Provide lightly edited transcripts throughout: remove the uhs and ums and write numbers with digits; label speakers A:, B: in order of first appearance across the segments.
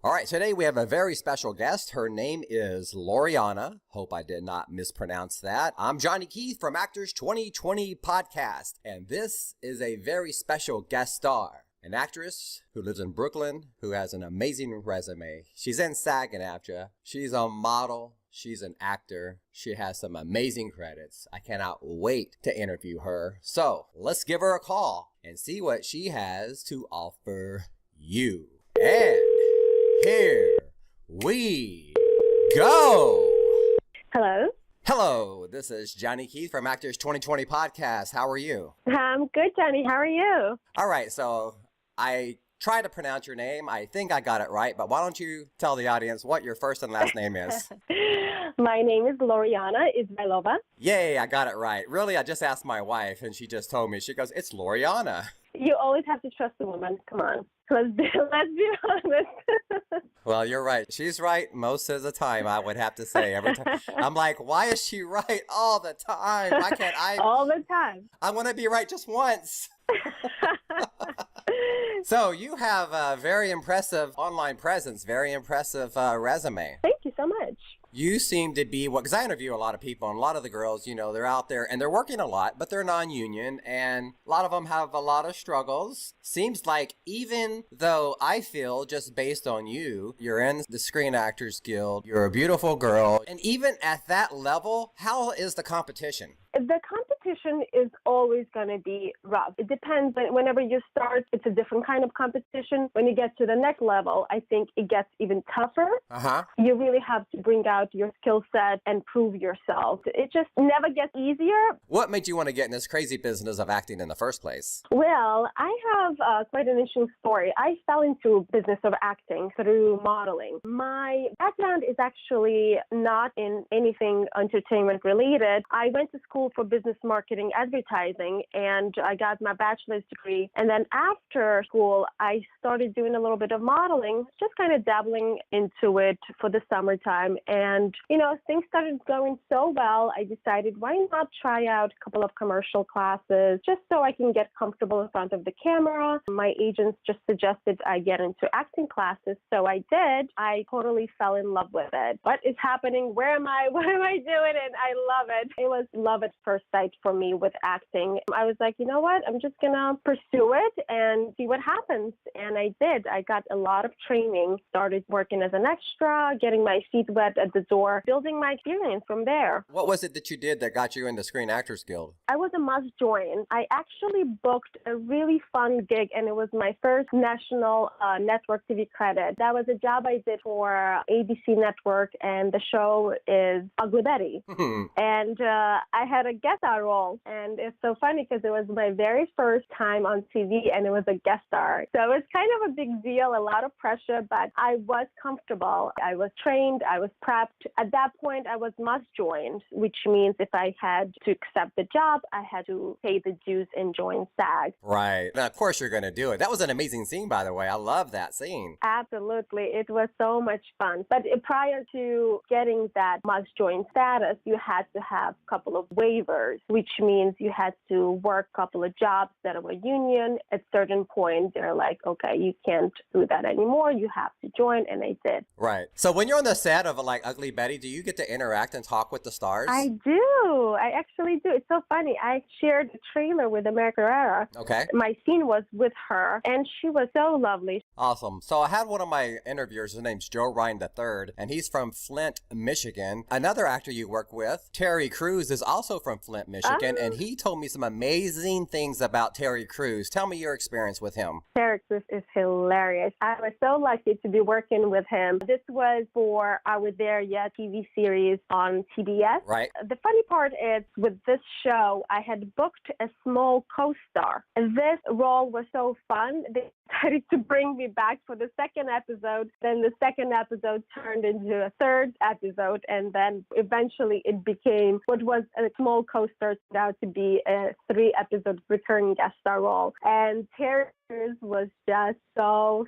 A: All right, today we have a very special guest. Her name is Lorianna. Hope I did not mispronounce that. I'm Johnny Keatth from Actors 2020 Podcast, and this is a very special guest star. An actress who lives in Brooklyn, who has an amazing resume. She's in SAG-AFTRA. She's a model. She's an actor. She has some amazing credits. I cannot wait to interview her. So let's give her a call and see what she has to offer you. And here we go.
B: Hello.
A: Hello, this is Johnny Keatth from Actors 2020 Podcast. How are you?
B: I'm good, Johnny. How are you?
A: All right, so I tried to pronounce your name. I think I got it right, but why don't you tell the audience what your first and last name is?
B: My name is Lorianna Izrailova.
A: Yay, I got it right. Really, I just asked my wife, and she just told me. She goes, it's Lorianna.
B: You always have to trust a woman. Come on. Let's be honest.
A: Well, you're right. She's right most of the time, I would have to say. Every time. I'm like, why is she right all the time? Why can't I?
B: All the time.
A: I want to be right just once. So you have a very impressive online presence, very impressive resume.
B: Thank you so much.
A: You seem to be because I interview a lot of people, and a lot of the girls, you know, they're out there and they're working a lot, but they're non-union, and a lot of them have a lot of struggles. Seems like even though I feel, just based on you, you're in the Screen Actors Guild, you're a beautiful girl, and even at that level, how is the competition?
B: The competition is always going to be rough. It depends. Whenever you start, it's a different kind of competition. When you get to the next level, I think it gets even tougher. You really have to bring out your skill set and prove yourself. It just never gets easier.
A: What made you want to get in this crazy business of acting in the first place?
B: Well, I have quite an interesting story. I fell into business of acting through modeling. My background is actually not in anything entertainment related. I went to school for business marketing advertising, and I got my bachelor's degree. And then after school, I started doing a little bit of modeling, just kind of dabbling into it for the summertime. And, you know, things started going so well, I decided, why not try out a couple of commercial classes just so I can get comfortable in front of the camera. My agents just suggested I get into acting classes, so I did. I totally fell in love with it. What is happening? Where am I? What am I doing? And I love it. It was love at first sight for me with acting. I was like, you know what? I'm just going to pursue it and see what happens. And I did. I got a lot of training, started working as an extra, getting my feet wet at the door, building my experience from there.
A: What was it that you did that got you in the Screen Actors Guild?
B: I was a must join. I actually booked a really fun gig, and it was my first national network TV credit. That was a job I did for ABC Network, and the show is Ugly Betty. And I had a guest star role, and it's so funny because it was my very first time on TV, and it was a guest star. So it was kind of a big deal, a lot of pressure, but I was comfortable. I was trained. I was prepped. At that point, I was must join, which means if I had to accept the job, I had to pay the dues and join SAG.
A: Right. Now, of course, you're going to do it. That was an amazing scene, by the way. I love that scene.
B: Absolutely. It was so much fun. But prior to getting that must join status, you had to have a couple of waivers, which means you had to work a couple of jobs that were union. At a certain point, they're like, okay, you can't do that anymore. You have to join. And I did.
A: Right. So when you're on the set of like Ugly Betty, do you get to interact and talk with the stars?
B: I do. I actually do. It's so funny. I shared a trailer with America Herrera.
A: Okay.
B: My scene was with her, and she was so lovely.
A: Awesome. So I had one of my interviewers, his name's Joe Ryan III, and he's from Flint, Michigan. Another actor you work with, Terry Crews, is also from Flint, Michigan, and he told me some amazing things about Terry Crews. Tell me your experience with him.
B: Terry Crews is hilarious. I was so lucky to be working with him. This was for Are We There Yet TV series on TBS.
A: Right.
B: The funny part is with this show, I had booked a small co-star. And this role was so fun. They decided to bring me back for the second episode. Then the second episode turned into a third episode. And then eventually it became what was a small co-star turned out to be a 3-episode recurring guest star role. And Terry actors was just so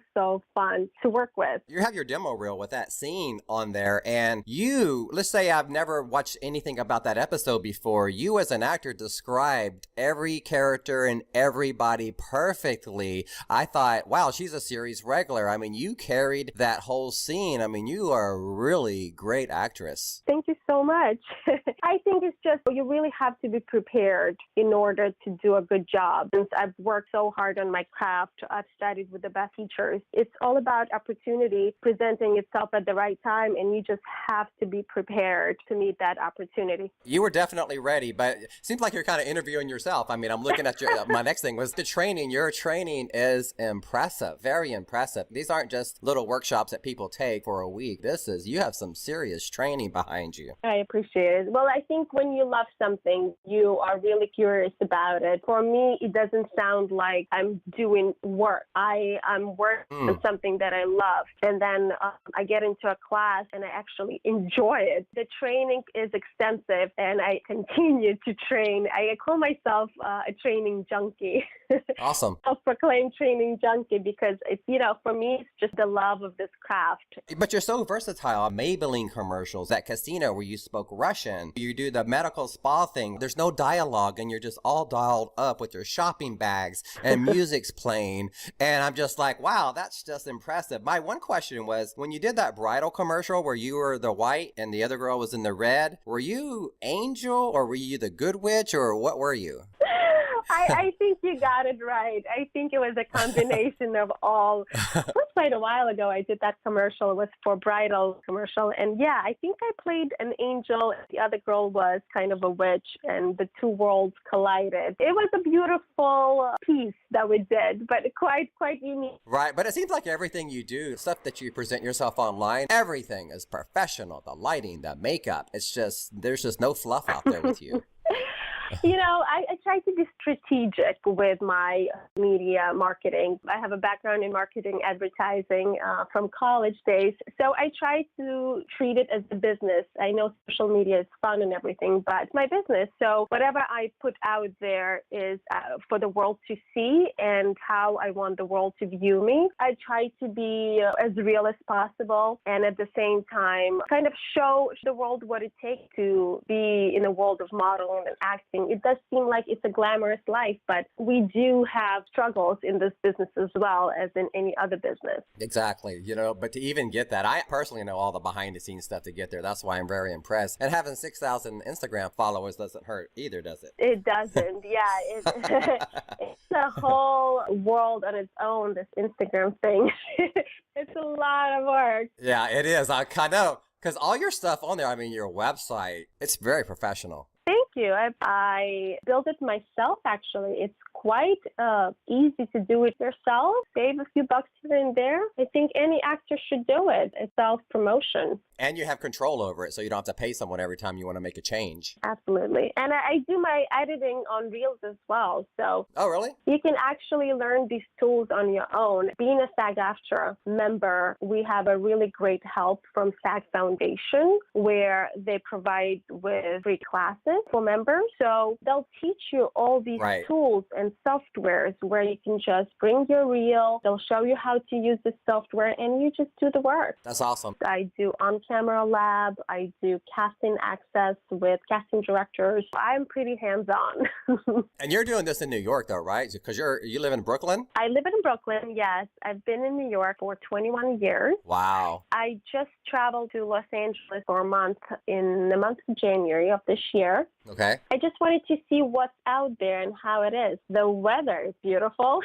B: fun to work with.
A: You have your demo reel with that scene on there, and let's say I've never watched anything about that episode before. You as an actor described every character and everybody perfectly. I thought, wow, she's a series regular. I mean, you carried that whole scene. I mean, you are a really great actress.
B: Thank you so much. I think it's just you really have to be prepared in order to do a good job. Since I've worked so hard on my craft, I've studied with the best teachers. It's all about opportunity presenting itself at the right time, and you just have to be prepared to meet that opportunity.
A: You were definitely ready, but it seems like you're kind of interviewing yourself. I mean, I'm looking at my next thing was the training. Your training is impressive, very impressive. These aren't just little workshops that people take for a week. You have some serious training behind you.
B: I appreciate it. Well, I think when you love something, you are really curious about it. For me, it doesn't sound like I'm doing work. I'm working on something that I love. And then I get into a class and I actually enjoy it. The training is extensive and I continue to train. I call myself a training junkie.
A: Awesome.
B: Self-proclaimed training junkie because it's, for me, it's just the love of this craft.
A: But you're so versatile. Maybelline commercials, that casino where you spoke Russian, you do the medical spa thing. There's no dialogue and you're just all dialed up with your shopping bags and music's playing. And I'm just like, wow, that's just impressive. My one question was, when you did that bridal commercial where you were the white and the other girl was in the red, were you Angel or were you the good witch or what were you?
B: I think you got it right. I think it was a combination of all. It was quite a while ago I did that commercial. It was for bridal commercial. And yeah, I think I played an angel. The other girl was kind of a witch and the two worlds collided. It was a beautiful piece that we did, but quite unique.
A: Right. But it seems like everything you do, stuff that you present yourself online, everything is professional. The lighting, the makeup. There's just no fluff out there with you.
B: I try to be strategic with my media marketing. I have a background in marketing advertising from college days. So I try to treat it as a business. I know social media is fun and everything, but it's my business. So whatever I put out there is for the world to see and how I want the world to view me. I try to be as real as possible and at the same time kind of show the world what it takes to be in the world of modeling and acting. It does seem like it's a glamorous life, but we do have struggles in this business as well as in any other business.
A: Exactly. But to even get that, I personally know all the behind the scenes stuff to get there. That's why I'm very impressed. And having 6,000 Instagram followers doesn't hurt either, does it?
B: It doesn't. Yeah. It's a whole world on its own, this Instagram thing. It's a lot of work.
A: Yeah, it is. I know. Because all your stuff on there, I mean, your website, it's very professional.
B: Thank you. I built it myself, actually. It's quite easy to do it yourself. Save a few bucks here and there. I think any actor should do it. It's self-promotion.
A: And you have control over it, so you don't have to pay someone every time you want to make a change.
B: Absolutely. And I do my editing on Reels as well. So
A: oh, really?
B: You can actually learn these tools on your own. Being a SAG-AFTRA member, we have a really great help from SAG Foundation where they provide with free classes for members. So they'll teach you all these tools and softwares where you can just bring your reel. They'll show you how to use the software and you just do the work.
A: That's awesome.
B: I do on-camera lab. I do casting access with casting directors. I'm pretty hands-on.
A: And you're doing this in New York though, right? Because you live in Brooklyn?
B: I live in Brooklyn, yes. I've been in New York for 21 years.
A: Wow.
B: I just traveled to Los Angeles for a month in the month of January of this year.
A: Okay.
B: I just wanted to see what's out there and how it is. The weather is beautiful.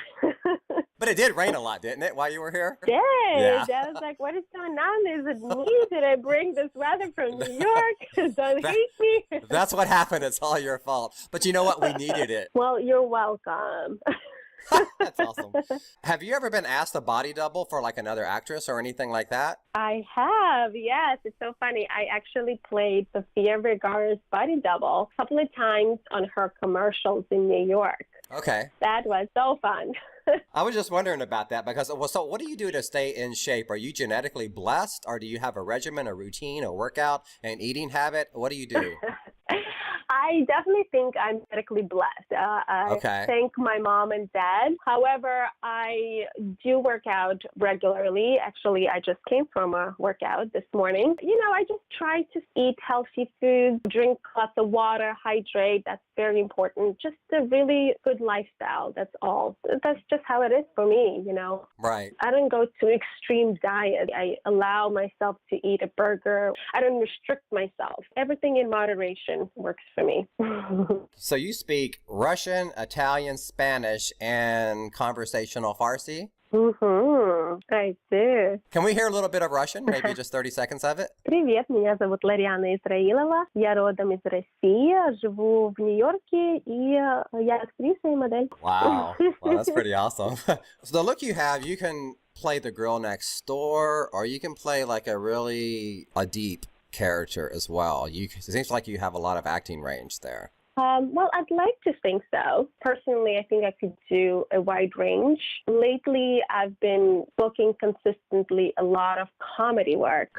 A: But it did rain a lot, didn't it, while you were here?
B: It did.
A: Yeah.
B: I was like, what is going on? Is it me? Did I bring this weather from New York? Don't hate me.
A: That's what happened. It's all your fault. But you know what? We needed it.
B: Well, you're welcome.
A: That's awesome. Have you ever been asked to body double for like another actress or anything like that?
B: I have, yes. It's so funny. I actually played Sofia Vergara's body double a couple of times on her commercials in New York.
A: Okay.
B: That was so fun.
A: I was just wondering about that because, so what do you do to stay in shape? Are you genetically blessed or do you have a regimen, a routine, a workout, an eating habit? What do you do?
B: I I definitely think I'm medically blessed. I thank my mom and dad. However, I do work out regularly. Actually, I just came from a workout this morning. I just try to eat healthy foods, drink lots of water, hydrate. That's very important. Just a really good lifestyle. That's all. That's just how it is for me,
A: Right.
B: I don't go to extreme diet. I allow myself to eat a burger. I don't restrict myself. Everything in moderation works for me.
A: So you speak Russian, Italian, Spanish, and conversational Farsi?
B: I do.
A: Can we hear a little bit of Russian? Maybe just 30 seconds of it?
B: Привет, меня зовут Lorianna Izrailova. Я родом из России, живу в Нью-Йорке, и я актриса и модель.
A: Wow. Well, that's pretty awesome. So the look you have, you can play the girl next door, or you can play like a deep character as well. It seems like you have a lot of acting range there.
B: Well, I'd like to think so. Personally, I think I could do a wide range. Lately, I've been booking consistently a lot of comedy work.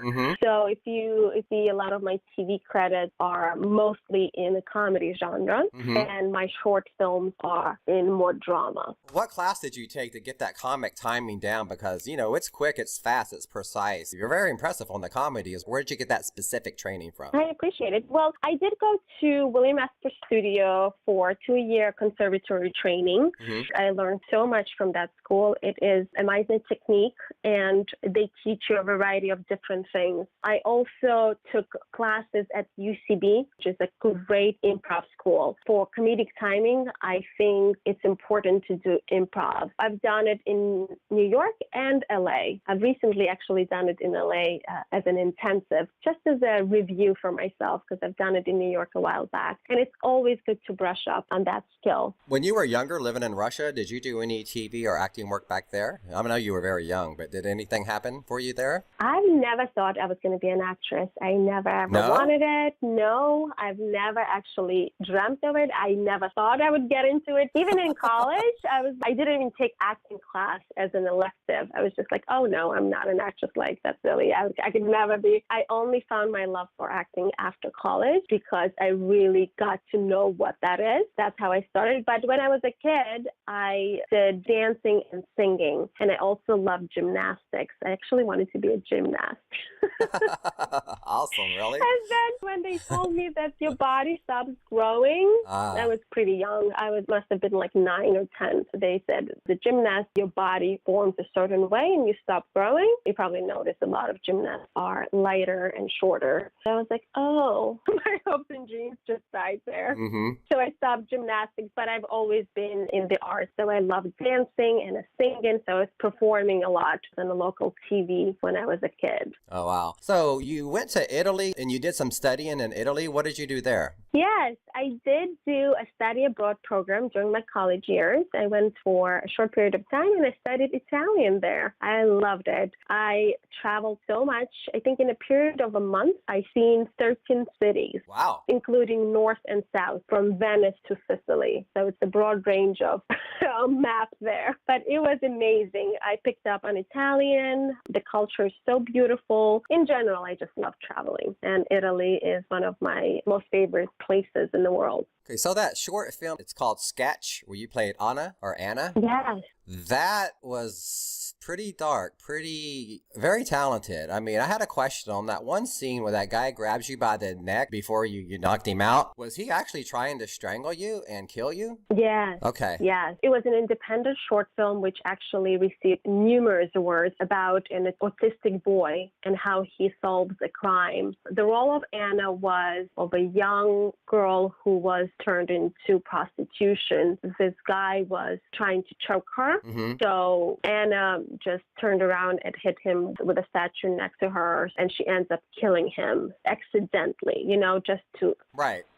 B: So if you see, a lot of my TV credits are mostly in the comedy genre, and my short films are in more drama.
A: What class did you take to get that comic timing down? Because, it's quick, it's fast, it's precise. You're very impressive on the comedies. Where did you get that specific training from?
B: I appreciate it. Well, I did go to William Astor Studio for 2-year conservatory training. I learned so much from that school. It is amazing technique, and they teach you a variety of different things. I also took classes at UCB, which is a great improv school. For comedic timing, I think it's important to do improv. I've done it in New York and LA. I've recently actually done it in LA as an intensive, just as a review for myself, because I've done it in New York a while back. And it's always good to brush up on that skill.
A: When you were younger, living in Russia, did you do any TV or acting work back there? I know you were very young, but did anything happen for you there?
B: I never thought I was going to be an actress. I never ever wanted it. No, I've never actually dreamt of it. I never thought I would get into it. Even in college, I didn't even take acting class as an elective. I was just like, oh no, I'm not an actress. Like, that's silly. I could never be. I only found my love for acting after college because I really got to know what that is. That's how I started. But when I was a kid, I did dancing and singing, and I also loved gymnastics. I actually wanted to be a gymnast.
A: Awesome, really?
B: And then when they told me that your body stops growing, I was pretty young. Must have been like 9 or 10. So they said, the gymnast, your body forms a certain way and you stop growing. You probably noticed a lot of gymnasts are lighter and shorter. So I was like, oh, my hopes and dreams just died there. So I stopped gymnastics, but I've always been in the arts. So I loved dancing and singing. So I was performing a lot on the local TV when I was a kid.
A: Oh, wow. So you went to Italy and you did some studying in Italy. What did you do there?
B: Yes, I did do a study abroad program during my college years. I went for a short period of time and I studied Italian there. I loved it. I traveled so much. I think in a period of a month, I've seen 13 cities.
A: Wow.
B: Including north and south, from Venice to Sicily. So it's a broad range of map there. But it was amazing. I picked up on Italian. The culture is so beautiful. In general, I just love traveling. And Italy is one of my most favorite places in the world.
A: Okay, so that short film, it's called Sketch, where you played Anna.
B: Yes.
A: That was pretty dark, very talented. I mean, I had a question on that one scene where that guy grabs you by the neck before you knocked him out. Was he actually trying to strangle you and kill you?
B: Yes.
A: Okay.
B: Yes. It was an independent short film which actually received numerous awards about an autistic boy and how he solves a crime. The role of Anna was of a young girl who was turned into prostitution. This guy was trying to choke her. So Anna just turned around and hit him with a statue next to her, and she ends up killing him accidentally, just to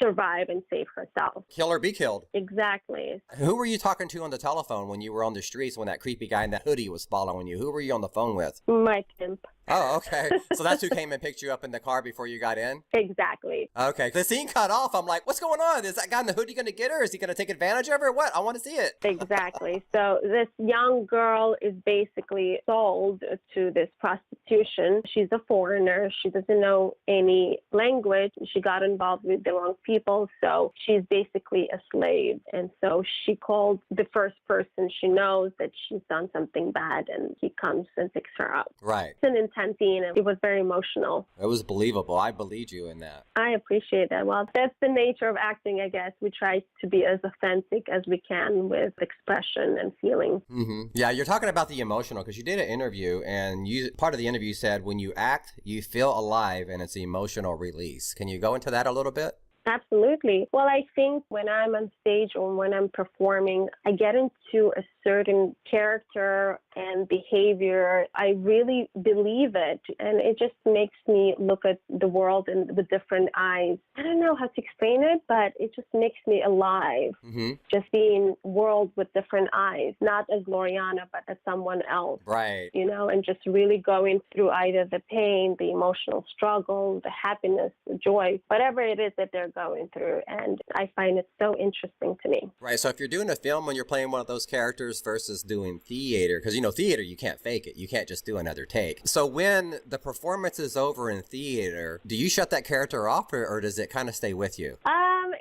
B: survive and save herself.
A: Kill or be killed.
B: Exactly.
A: Who were you talking to on the telephone when you were on the streets when that creepy guy in that hoodie was following you? Who were you on the phone with?
B: My pimp.
A: Oh, okay. So that's who came and picked you up in the car before you got in?
B: Exactly.
A: Okay. The scene cut off. I'm like, what's going on? Is that guy in the hoodie going to get her? Is he going to take advantage of her? What? I want to see it.
B: Exactly. So this young girl is basically sold to this prostitution. She's a foreigner. She doesn't know any language. She got involved with the wrong people. So she's basically a slave. And so she called the first person she knows that she's done something bad, and he comes and picks her up.
A: Right.
B: It's an intense scene, and it was very emotional.
A: It was believable. I believed you in that.
B: I appreciate that. Well, that's the nature of acting, I guess. We try to be as authentic as we can with expression and feeling.
A: Mm-hmm. Yeah, you're talking about the emotional because you did an interview, and part of the interview said when you act, you feel alive, and it's emotional release. Can you go into that a little bit?
B: Absolutely. Well, I think when I'm on stage or when I'm performing, I get into a certain character and behavior. I really believe it, and it just makes me look at the world with different eyes. I don't know how to explain it, but it just makes me alive.
A: Mm-hmm.
B: Just seeing world with different eyes, not as Lorianna, but as someone else.
A: Right.
B: You know, and just really going through either the pain, the emotional struggle, the happiness, the joy, whatever it is that they're going through. And I find it so interesting to me.
A: Right. So if you're doing a film when you're playing one of those characters versus doing theater, because, theater, you can't fake it. You can't just do another take. So when the performance is over in theater, do you shut that character off or does it kind of stay with you?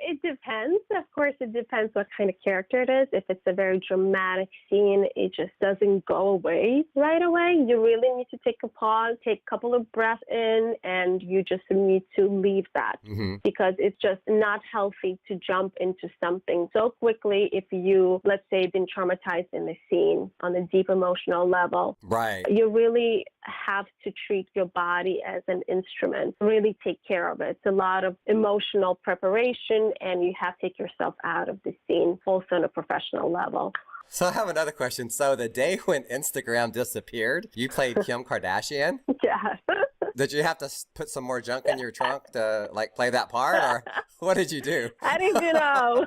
B: It depends. Of course, it depends what kind of character it is. If it's a very dramatic scene, it just doesn't go away right away. You really need to take a pause, take a couple of breaths in, and you just need to leave that because it's just not healthy to jump into something so quickly if you, let's say, been traumatized in the scene on a deep emotional level.
A: Right.
B: You really have to treat your body as an instrument, really take care of it. It's a lot of emotional preparation, and you have to take yourself out of the scene also on a professional level.
A: So I have another question. So the day when Instagram disappeared, you played Kim Kardashian?
B: Yeah.
A: Did you have to put some more junk in your trunk to play that part, or what did you do?
B: I didn't even know.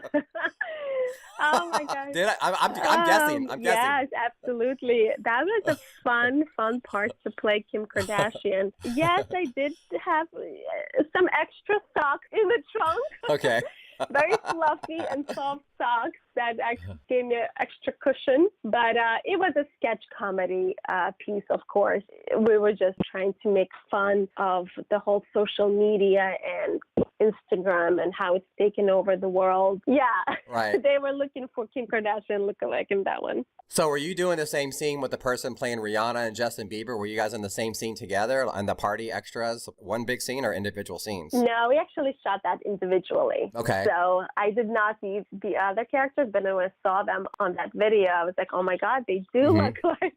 B: Oh my gosh.
A: Did I? I'm guessing. I'm guessing.
B: Yes, absolutely. That was a fun part to play Kim Kardashian. Yes, I did have some extra socks in the trunk.
A: Okay.
B: Very fluffy and soft socks that actually gave me an extra cushion. But it was a sketch comedy piece, of course. We were just trying to make fun of the whole social media and Instagram and how it's taken over the world. Yeah.
A: Right.
B: They were looking for Kim Kardashian lookalike in that one.
A: So were you doing the same scene with the person playing Rihanna and Justin Bieber? Were you guys in the same scene together and the party extras, one big scene or individual scenes?
B: No, we actually shot that individually.
A: Okay.
B: So I did not see the other characters, but when I saw them on that video, I was like, oh my God, they do look like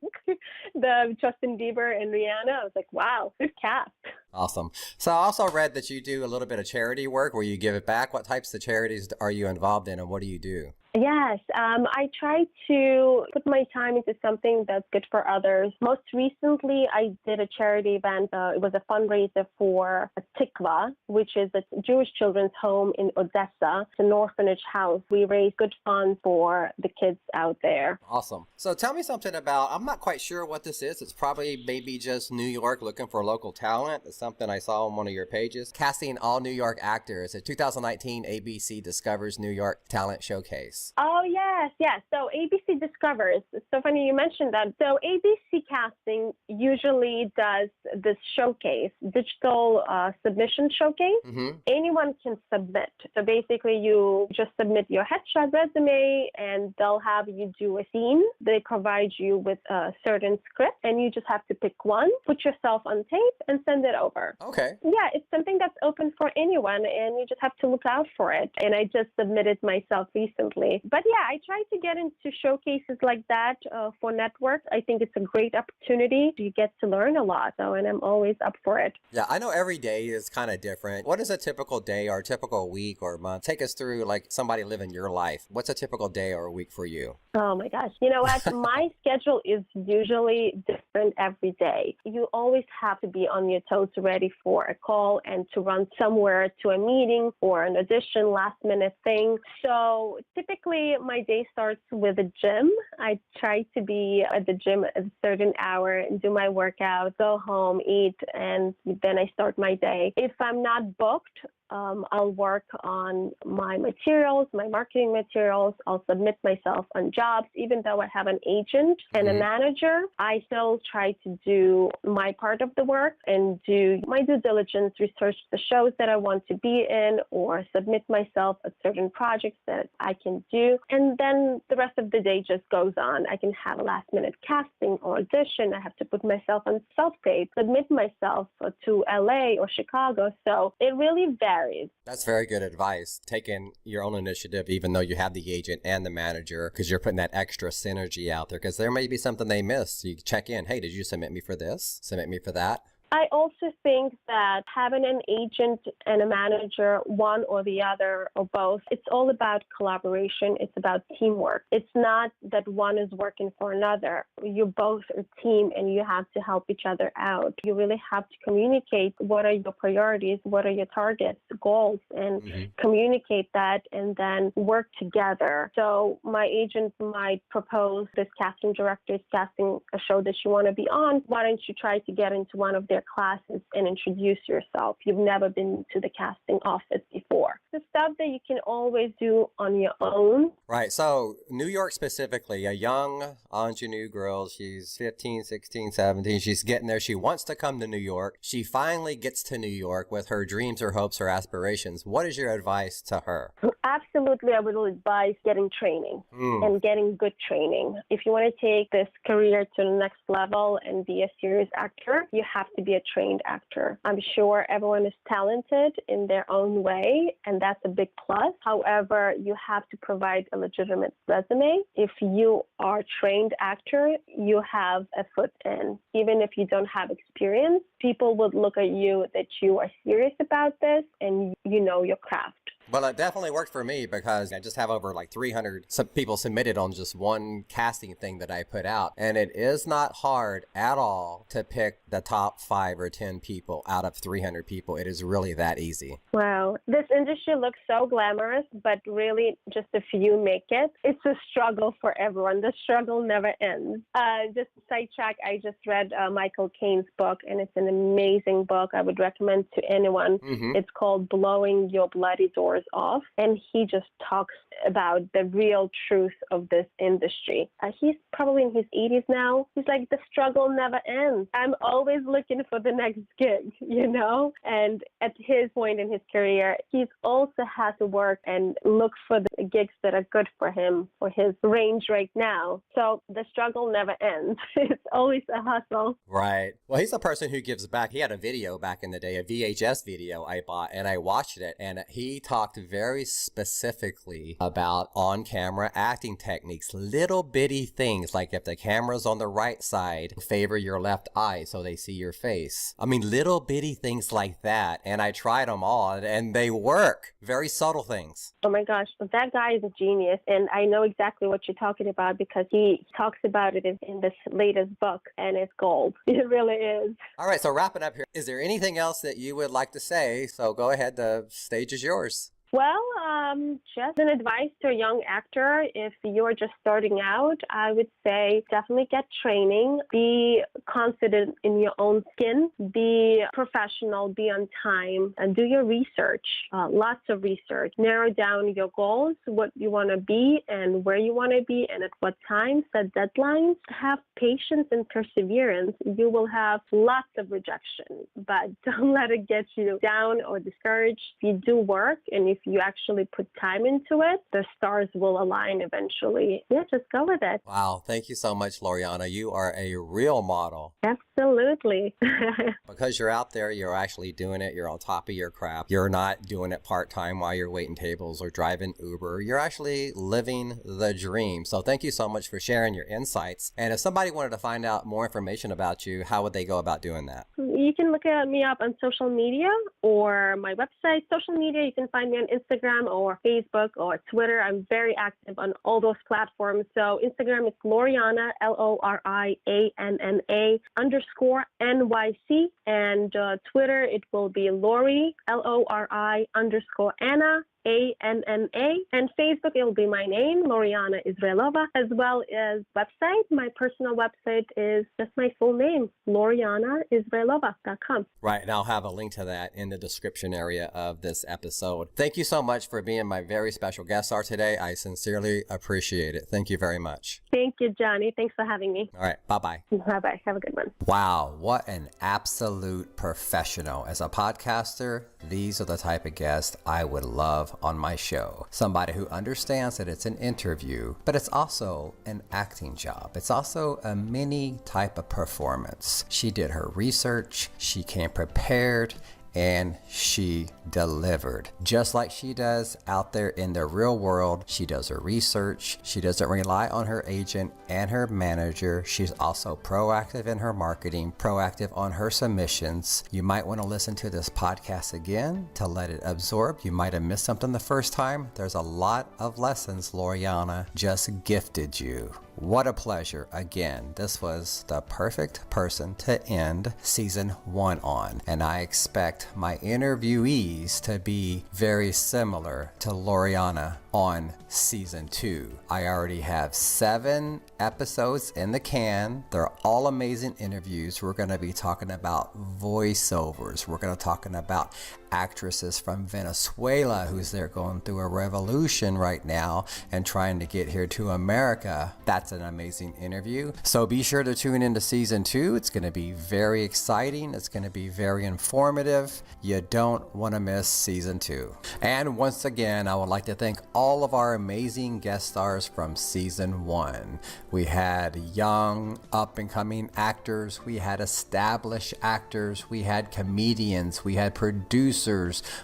B: the Justin Bieber and Rihanna. I was like, wow, good cast.
A: Awesome. So I also read that you do a little bit of charity work where you give it back. What types of charities are you involved in and what do you do?
B: Yes, I try to put my time into something that's good for others. Most recently, I did a charity event. It was a fundraiser for Tikva, which is a Jewish children's home in Odessa. It's an orphanage house. We raised good funds for the kids out there.
A: Awesome. So tell me something about, I'm not quite sure what this is. It's probably maybe just New York looking for local talent. It's something I saw on one of your pages. Casting all New York actors. A 2019 ABC Discovers New York Talent Showcase.
B: Oh, yes. So ABC Discovers. It's so funny you mentioned that. So ABC Casting usually does this showcase, digital submission showcase. Anyone can submit. So basically you just submit your headshot resume and they'll have you do a scene. They provide you with a certain script and you just have to pick one, put yourself on tape and send it over.
A: Okay.
B: Yeah, it's something that's open for anyone and you just have to look out for it. And I just submitted myself recently. But yeah, I try to get into showcases like that for networks. I think it's a great opportunity. You get to learn a lot, and I'm always up for it.
A: Yeah, I know every day is kind of different. What is a typical day or a typical week or month? Take us through somebody living your life. What's a typical day or a week for you?
B: Oh my gosh. You know what? My schedule is usually different every day. You always have to be on your toes ready for a call and to run somewhere to a meeting or an audition, last minute thing. So typically Typically, my day starts with a gym. I try to be at the gym at a certain hour and do my workout, go home, eat, and then I start my day. If I'm not booked, I'll work on my materials, my marketing materials. I'll submit myself on jobs. Even though I have an agent and a manager, I still try to do my part of the work and do my due diligence, research the shows that I want to be in or submit myself at certain projects that I can do. And then the rest of the day just goes on. I can have a last minute casting or audition. I have to put myself on self-tape, submit myself to LA or Chicago. So it really varies.
A: That's very good advice. Taking your own initiative, even though you have the agent and the manager, because you're putting that extra synergy out there, because there may be something they miss. You check in. Hey, did you submit me for this? Submit me for that?
B: I also think that having an agent and a manager, one or the other or both, it's all about collaboration. It's about teamwork. It's not that one is working for another. You're both a team and you have to help each other out. You really have to communicate what are your priorities, what are your targets, goals, and communicate that and then work together. So my agent might propose this casting director is casting a show that you want to be on. Why don't you try to get into one of their classes and introduce yourself? You've never been to the casting office before. The stuff that you can always do on your own.
A: Right. So New York specifically, a young ingenue girl, she's 15, 16, 17. She's getting there. She wants to come to New York. She finally gets to New York with her dreams, her hopes, her aspirations. What is your advice to her?
B: Absolutely, I would advise getting training and getting good training. If you want to take this career to the next level and be a serious actor, you have to be a trained actor. I'm sure everyone is talented in their own way, and that's a big plus. However, you have to provide a legitimate resume. If you are a trained actor, you have a foot in. Even if you don't have experience, people would look at you that you are serious about this and you know your craft.
A: Well, it definitely worked for me because I just have over like 300 people submitted on just one casting thing that I put out. And it is not hard at all to pick the top 5 or 10 people out of 300 people. It is really that easy.
B: Wow. This industry looks so glamorous, but really just a few make it. It's a struggle for everyone. The struggle never ends. Just a sidetrack, I just read Michael Caine's book, and it's an amazing book. I would recommend to anyone. It's called Blowing Your Bloody Doors Off, and he just talks about the real truth of this industry. He's probably in his 80s now. He's like, the struggle never ends. I'm always looking for the next gig, you know? And at his point in his career, he's also has to work and look for the gigs that are good for him, for his range right now. So the struggle never ends. It's always a hustle.
A: Right. Well, he's a person who gives back. He had a video back in the day, a VHS video I bought, and I watched it, and he talked very specifically about on-camera acting techniques, little bitty things like if the camera's on the right side, favor your left eye so they see your face. I mean, little bitty things like that, and I tried them all, and they work. Very subtle things.
B: Oh my gosh, that guy is a genius, and I know exactly what you're talking about because he talks about it in this latest book, and it's gold. It really is.
A: All right, so wrapping up here, is there anything else that you would like to say? So go ahead, the stage is yours.
B: Well, just an advice to a young actor. If you're just starting out, I would say definitely get training, be confident in your own skin, be professional, be on time, and do your research, lots of research. Narrow down your goals, what you want to be and where you want to be and at what time, set deadlines, have patience and perseverance. You will have lots of rejection, but don't let it get you down or discouraged. If you do work and if you actually put time into it, the stars will align eventually. Yeah, just go with it.
A: Wow. Thank you so much, Lorianna. You are a real model.
B: Absolutely.
A: Because you're out there, you're actually doing it. You're on top of your craft. You're not doing it part-time while you're waiting tables or driving Uber. You're actually living the dream. So thank you so much for sharing your insights. And if somebody wanted to find out more information about you, how would they go about doing that?
B: You can look me up on social media or my website. Social media, you can find me on Instagram or Facebook or Twitter. I'm very active on all those platforms. So Instagram is Lorianna, Lorianna _NYC. And Twitter, it will be Lori, Lori _Anna. Anna. And Facebook, it will be my name, Lorianna Izrailova, as well as website. My personal website is just my full name, LoriannaIzrailova.com.
A: Right, and I'll have a link to that in the description area of this episode. Thank you so much for being my very special guest star today. I sincerely appreciate it. Thank you very much.
B: Thank you, Johnny. Thanks for having me.
A: All right, bye-bye.
B: Bye-bye. Have a good one.
A: Wow, what an absolute professional. As a podcaster, these are the type of guests I would love on my show. Somebody who understands that it's an interview, but it's also an acting job. It's also a mini type of performance. She did her research, she came prepared, and she delivered. Just like she does out there in the real world, she does her research. She doesn't rely on her agent and her manager. She's also proactive in her marketing, proactive on her submissions. You might want to listen to this podcast again to let it absorb. You might have missed something the first time. There's a lot of lessons Lorianna just gifted you. What a pleasure. Again, this was the perfect person to end season 1 on. And I expect my interviewees to be very similar to Lorianna on season 2. I already have 7 episodes in the can. They're all amazing interviews. We're going to be talking about voiceovers. We're going to talking about actresses from Venezuela who's there going through a revolution right now and trying to get here to America. That's an amazing interview. So be sure to tune into season 2. It's going to be very exciting. It's going to be very informative. You don't want to miss season 2. And once again, I would like to thank all of our amazing guest stars from season 1. We had young up-and-coming actors. We had established actors. We had comedians. We had producers.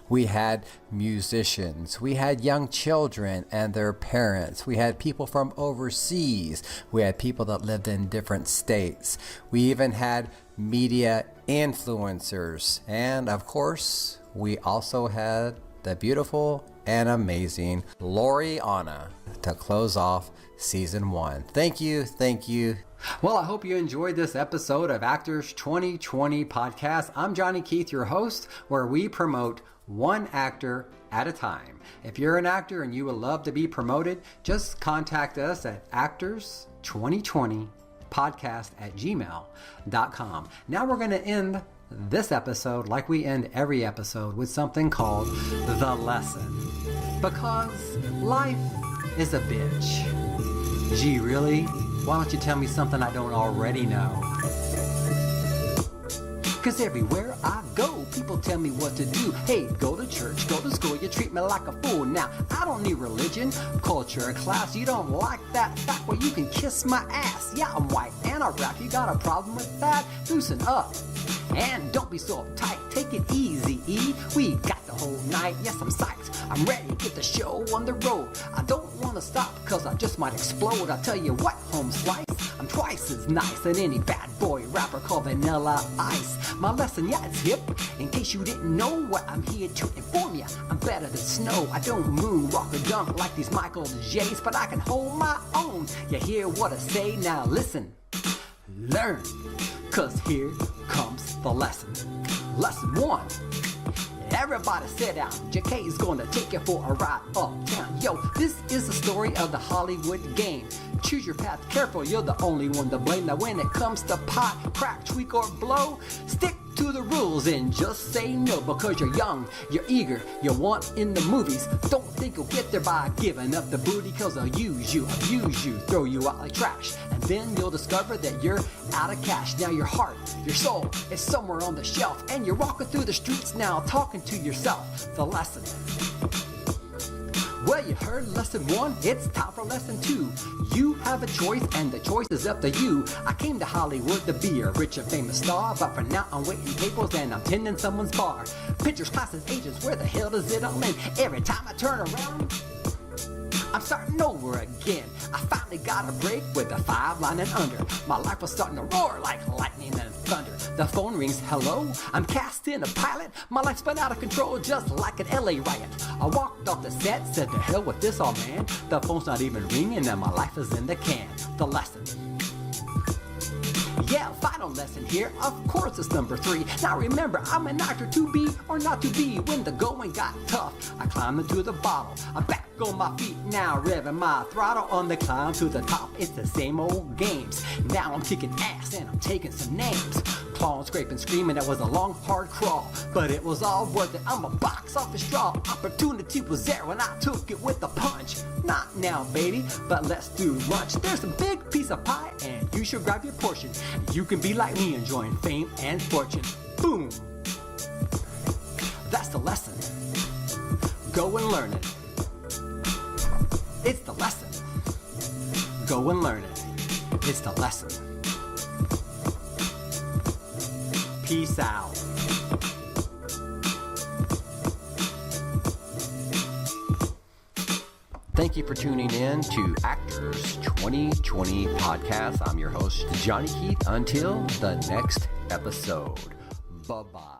A: We had musicians. We had young children and their parents. We had people from overseas. We had people that lived in different states. We even had media influencers. And of course, we also had the beautiful and amazing Lorianna to close off season 1. Thank you. Thank you. Well, I hope you enjoyed this episode of Actors 2020 podcast. I'm Johnny Keatth, your host, where we promote one actor at a time. If you're an actor and you would love to be promoted, just contact us at actors2020podcast@gmail.com. Now we're going to end this episode like we end every episode with something called The Lesson. Because life is a bitch. Gee, really? Why don't you tell me something I don't already know? Cause everywhere I go, people tell me what to do. Hey, go to church, go to school, you treat me like a fool. Now, I don't need religion, culture, or class. You don't like that fact? Well, you can kiss my ass. Yeah, I'm white and I rap. You got a problem with that? Loosen up. And don't be so uptight, take it easy, E. We got the whole night, yes, I'm psyched. I'm ready to get the show on the road. I don't want to stop, cause I just might explode. I tell you what, home slice, I'm twice as nice than any bad boy rapper called Vanilla Ice. My lesson, yeah, it's hip. In case you didn't know what I'm here to inform ya, I'm better than snow. I don't moon, rock or dunk like these Michael J's, but I can hold my own. You hear what I say? Now listen, learn, cause here comes the lesson. Lesson 1. Everybody sit down. JK is gonna take you for a ride uptown. Yo, this is the story of the Hollywood game. Choose your path careful, you're the only one to blame. Now when it comes to pot, crack, tweak, or blow, stick to the rules and just say no. Because you're young, you're eager, you want in the movies. Don't think you'll get there by giving up the booty. Cause they'll use you, abuse you, throw you out like trash. And then you'll discover that you're out of cash. Now your heart, your soul is somewhere on the shelf. And you're walking through the streets now talking to yourself. The lesson. Well, you heard lesson 1, it's time for lesson 2. You have a choice and the choice is up to you. I came to Hollywood to be a rich and famous star, but for now I'm waiting tables and I'm tending someone's bar. Pictures, classes, agents, where the hell does it all end? Every time I turn around, I'm starting over again. I finally got a break with a 5 line and under. My life was starting to roar like lightning and thunder. The phone rings, hello? I'm cast in a pilot. My life's been out of control just like an LA riot. I walked off the set, said to hell with this, all man. The phone's not even ringing and my life is in the can. The lesson.
C: Yeah, final lesson here, of course it's number 3. Now remember, I'm an actor to be or not to be. When the going got tough, I climbed into the bottle. I'm back on my feet now, revving my throttle on the climb to the top. It's the same old games. Now I'm kicking ass and I'm taking some names. Clawing, scraping, screaming, that was a long, hard crawl. But it was all worth it, I'm a box office draw. Opportunity was there when I took it with a punch. Not now, baby, but let's do lunch. There's a big piece of pie and you should grab your portion. You can be like me, enjoying fame and fortune. Boom! That's the lesson. Go and learn it. It's the lesson. Go and learn it. It's the lesson. Peace out.
A: Thank you for tuning in to Actors 2020 Podcast. I'm your host, Johnny Keatth. Until the next episode. Bye-bye.